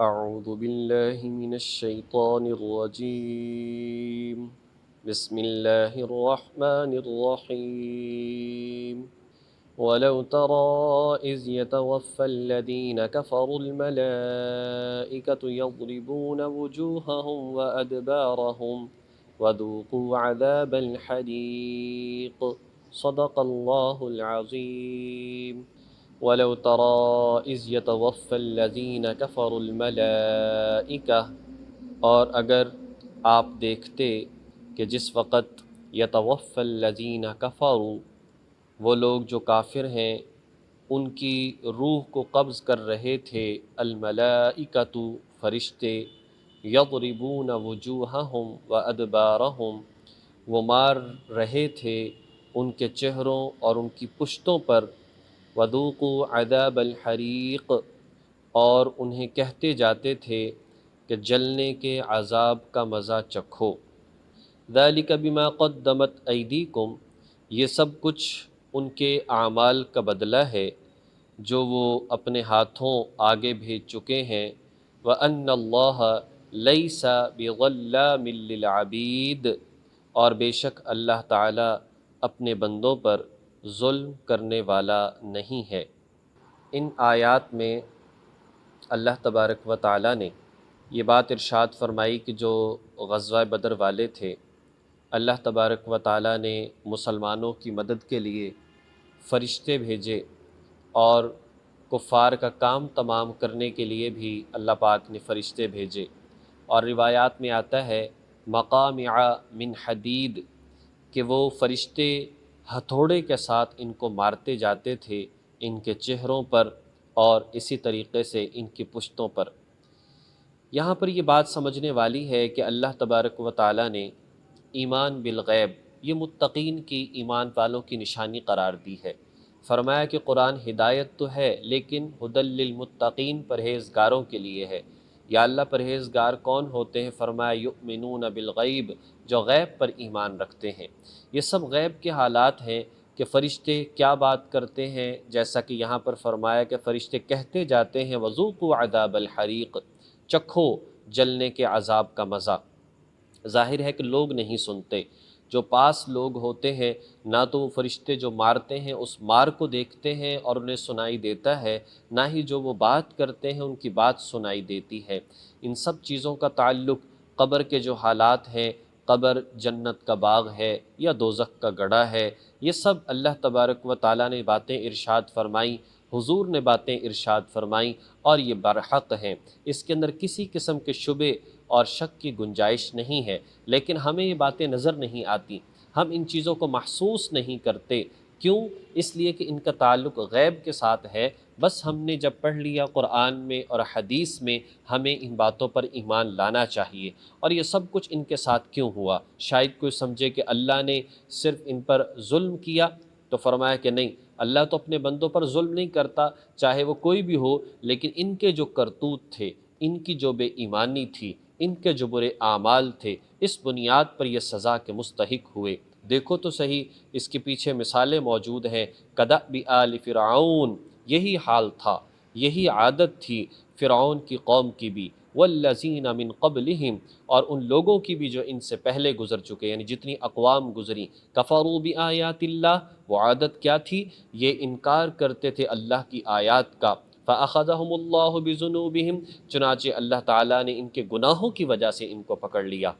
أعوذ بالله من الشيطان الرجيم بسم الله الرحمن الرحيم ولو ترى إذ يتوفى الذين كفروا الملائكة يضربون وجوههم وأدبارهم وذوقوا عذاب الحريق صدق الله العظيم وَلَوْ تَرَىٰ إِذْ يَتَوَفَّى الَّذِينَ كَفَرُوا الْمَلَائِكَةَ، اور اگر آپ دیکھتے کہ جس وقت یتوفى الَّذِينَ كَفَرُوا، وہ لوگ جو کافر ہیں ان کی روح کو قبض کر رہے تھے، الملائکۃ فرشتے، یضربون وجوہہم وادبارہم، وہ مار رہے تھے ان کے چہروں اور ان کی پشتوں پر، وذوقوا عذاب الحریق، اور انہیں کہتے جاتے تھے کہ جلنے کے عذاب کا مزہ چکھو، ذالک بما قدمت ایدیکم، یہ سب کچھ ان کے اعمال کا بدلہ ہے جو وہ اپنے ہاتھوں آگے بھیج چکے ہیں، وَأَنَّ اللَّهَ لَيْسَ بِظَلَّامٍ لِّلْعَبِيدِ، اور بے شک اللہ تعالیٰ اپنے بندوں پر ظلم کرنے والا نہیں ہے۔ ان آیات میں اللہ تبارک و تعالیٰ نے یہ بات ارشاد فرمائی کہ جو غزوہ بدر والے تھے، اللہ تبارک و تعالیٰ نے مسلمانوں کی مدد کے لیے فرشتے بھیجے، اور کفار کا کام تمام کرنے کے لیے بھی اللہ پاک نے فرشتے بھیجے، اور روایات میں آتا ہے مقامع من حدید، کہ وہ فرشتے ہتھوڑے کے ساتھ ان کو مارتے جاتے تھے ان کے چہروں پر اور اسی طریقے سے ان کی پشتوں پر۔ یہاں پر یہ بات سمجھنے والی ہے کہ اللہ تبارک و تعالیٰ نے ایمان بالغیب یہ متقین کی، ایمان والوں کی نشانی قرار دی ہے۔ فرمایا کہ قرآن ہدایت تو ہے لیکن ھدی للمتقین، پرہیزگاروں کے لیے ہے۔ یا اللہ پرہیزگار کون ہوتے ہیں؟ فرمایا یؤمنون بالغیب، جو غیب پر ایمان رکھتے ہیں۔ یہ سب غیب کے حالات ہیں کہ فرشتے کیا بات کرتے ہیں، جیسا کہ یہاں پر فرمایا کہ فرشتے کہتے جاتے ہیں وذوقوا عذاب الحریق، چکھو جلنے کے عذاب کا مزہ۔ ظاہر ہے کہ لوگ نہیں سنتے، جو پاس لوگ ہوتے ہیں نہ تو وہ فرشتے جو مارتے ہیں اس مار کو دیکھتے ہیں اور انہیں سنائی دیتا ہے، نہ ہی جو وہ بات کرتے ہیں ان کی بات سنائی دیتی ہے۔ ان سب چیزوں کا تعلق قبر کے جو حالات ہیں، قبر جنت کا باغ ہے یا دوزخ کا گڑھا ہے، یہ سب اللہ تبارک و تعالیٰ نے باتیں ارشاد فرمائیں، حضور نے باتیں ارشاد فرمائیں، اور یہ برحق ہیں، اس کے اندر کسی قسم کے شبے اور شک کی گنجائش نہیں ہے۔ لیکن ہمیں یہ باتیں نظر نہیں آتی، ہم ان چیزوں کو محسوس نہیں کرتے، کیوں؟ اس لیے کہ ان کا تعلق غیب کے ساتھ ہے۔ بس ہم نے جب پڑھ لیا قرآن میں اور حدیث میں، ہمیں ان باتوں پر ایمان لانا چاہیے۔ اور یہ سب کچھ ان کے ساتھ کیوں ہوا؟ شاید کوئی سمجھے کہ اللہ نے صرف ان پر ظلم کیا، تو فرمایا کہ نہیں، اللہ تو اپنے بندوں پر ظلم نہیں کرتا، چاہے وہ کوئی بھی ہو، لیکن ان کے جو کرتوت تھے، ان کی جو بے ایمانی تھی، ان کے جو برے اعمال تھے، اس بنیاد پر یہ سزا کے مستحق ہوئے۔ دیکھو تو صحیح، اس کے پیچھے مثالیں موجود ہیں، کدأب آل فرعون، یہی حال تھا، یہی عادت تھی فرعون کی قوم کی بھی، والذین من قبلہم، اور ان لوگوں کی بھی جو ان سے پہلے گزر چکے، یعنی جتنی اقوام گزری، کفروا بآیات اللہ، وہ عادت کیا تھی؟ یہ انکار کرتے تھے اللہ کی آیات کا، فأخذہم اللہ بذنوبہم، چنانچہ اللہ تعالیٰ نے ان کے گناہوں کی وجہ سے ان کو پکڑ لیا۔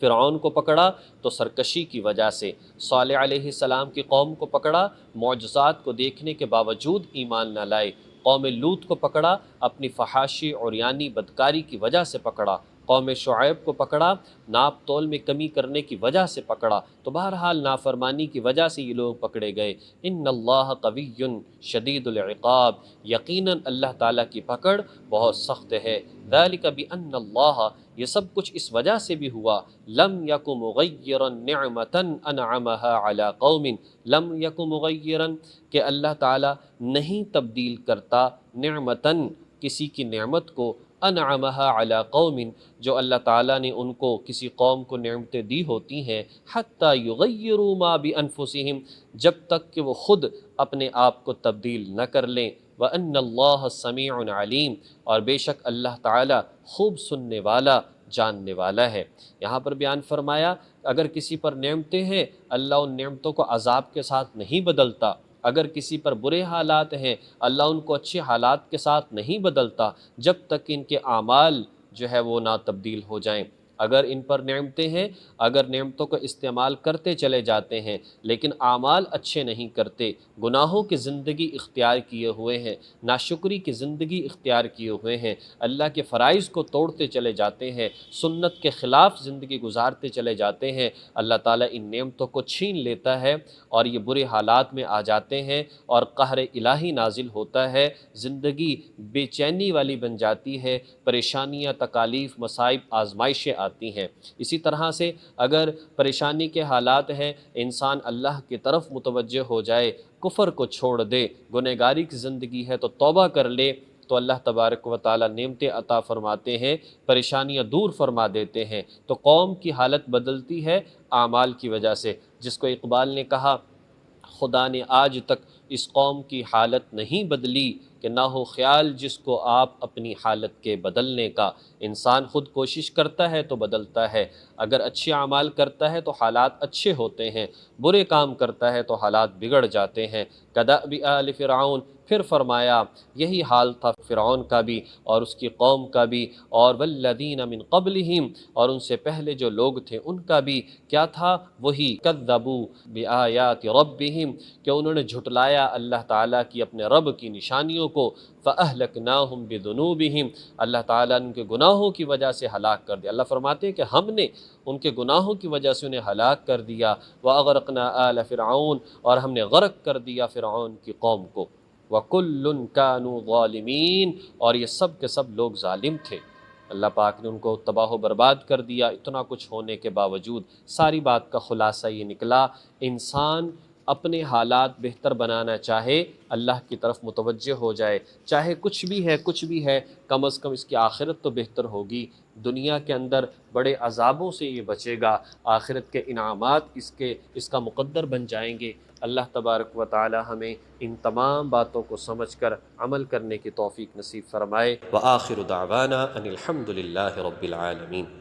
فرعون کو پکڑا تو سرکشی کی وجہ سے، صالح علیہ السلام کی قوم کو پکڑا، معجزات کو دیکھنے کے باوجود ایمان نہ لائے، قوم لوط کو پکڑا، اپنی فحاشی عریانی بدکاری کی وجہ سے پکڑا، قوم شعیب کو پکڑا، ناپ تول میں کمی کرنے کی وجہ سے پکڑا، تو بہرحال نافرمانی کی وجہ سے یہ لوگ پکڑے گئے۔ ان اللہ قوی شدید العقاب، یقیناً اللہ تعالیٰ کی پکڑ بہت سخت ہے۔ ذالک بأن اللہ، یہ سب کچھ اس وجہ سے بھی ہوا، لم یک مغیرا نعمتا انعمها علی قوم، لم یک مغیرا، کہ اللہ تعالیٰ نہیں تبدیل کرتا، نعمتاً، کسی کی نعمت کو، انعمها علی قوم، جو اللہ تعالیٰ نے ان کو کسی قوم کو نعمتیں دی ہوتی ہیں، حتی یغیروا ما بانفسہم، جب تک کہ وہ خود اپنے آپ کو تبدیل نہ کر لیں، وَأَنَّ اللَّهَ السَّمِيعٌ عَلِيمٌ، اور بے شک اللہ تعالیٰ خوب سننے والا، جاننے والا ہے۔ یہاں پر بیان فرمایا اگر کسی پر نعمتیں ہیں، اللہ ان نعمتوں کو عذاب کے ساتھ نہیں بدلتا۔ اگر کسی پر برے حالات ہیں، اللہ ان کو اچھے حالات کے ساتھ نہیں بدلتا جب تک ان کے اعمال جو ہے وہ نہ تبدیل ہو جائیں۔ اگر ان پر نعمتیں ہیں، اگر نعمتوں کو استعمال کرتے چلے جاتے ہیں لیکن اعمال اچھے نہیں کرتے، گناہوں کی زندگی اختیار کیے ہوئے ہیں، ناشکری کی زندگی اختیار کیے ہوئے ہیں، اللہ کے فرائض کو توڑتے چلے جاتے ہیں، سنت کے خلاف زندگی گزارتے چلے جاتے ہیں، اللہ تعالیٰ ان نعمتوں کو چھین لیتا ہے اور یہ برے حالات میں آ جاتے ہیں اور قہر الہی نازل ہوتا ہے، زندگی بے چینی والی بن جاتی ہے، پریشانیاں، تکالیف، مصائب، آزمائشیں آتی ہیں۔ اسی طرح سے اگر پریشانی کے حالات ہیں، انسان اللہ کی طرف متوجہ ہو جائے، کفر کو چھوڑ دے، گنہگاری کی زندگی ہے تو توبہ کر لے، تو اللہ تبارک و تعالیٰ نعمتیں عطا فرماتے ہیں، پریشانیاں دور فرما دیتے ہیں۔ تو قوم کی حالت بدلتی ہے اعمال کی وجہ سے، جس کو اقبال نے کہا خدا نے آج تک اس قوم کی حالت نہیں بدلی کہ نہ ہو خیال جس کو آپ اپنی حالت کے بدلنے کا۔ انسان خود کوشش کرتا ہے تو بدلتا ہے، اگر اچھے اعمال کرتا ہے تو حالات اچھے ہوتے ہیں، برے کام کرتا ہے تو حالات بگڑ جاتے ہیں۔ کدأب آل فرعون، پھر فرمایا یہی حال تھا فرعون کا بھی اور اس کی قوم کا بھی، اور والذین من قبلہم، اور ان سے پہلے جو لوگ تھے ان کا بھی کیا تھا، وہی کذبوا بآیات ربہم، کہ انہوں نے جھٹلایا اللہ تعالیٰ کی اپنے رب کی نشانیوں کو، فأہلکناہم بذنوبہم، اللہ تعالیٰ نے ان کے گناہوں کی وجہ سے ہلاک کر دیا۔ اللہ فرماتے ہیں کہ ہم نے ان کے گناہوں کی وجہ سے انہیں ہلاک کر دیا، وأغرقنا آل فرعون، اور ہم نے غرق کر دیا فرعون کی قوم کو، وَكُلٌّ كَانُوا ظَالِمِينَ، اور یہ سب کے سب لوگ ظالم تھے۔ اللہ پاک نے ان کو تباہ و برباد کر دیا۔ اتنا کچھ ہونے کے باوجود ساری بات کا خلاصہ یہ نکلا، انسان اپنے حالات بہتر بنانا چاہے، اللہ کی طرف متوجہ ہو جائے، چاہے کچھ بھی ہے، کم از کم اس کی آخرت تو بہتر ہوگی، دنیا کے اندر بڑے عذابوں سے یہ بچے گا، آخرت کے انعامات اس کا مقدر بن جائیں گے۔ اللہ تبارک و تعالی ہمیں ان تمام باتوں کو سمجھ کر عمل کرنے کی توفیق نصیب فرمائے۔ وآخر دعوانا ان الحمد للہ رب العالمین۔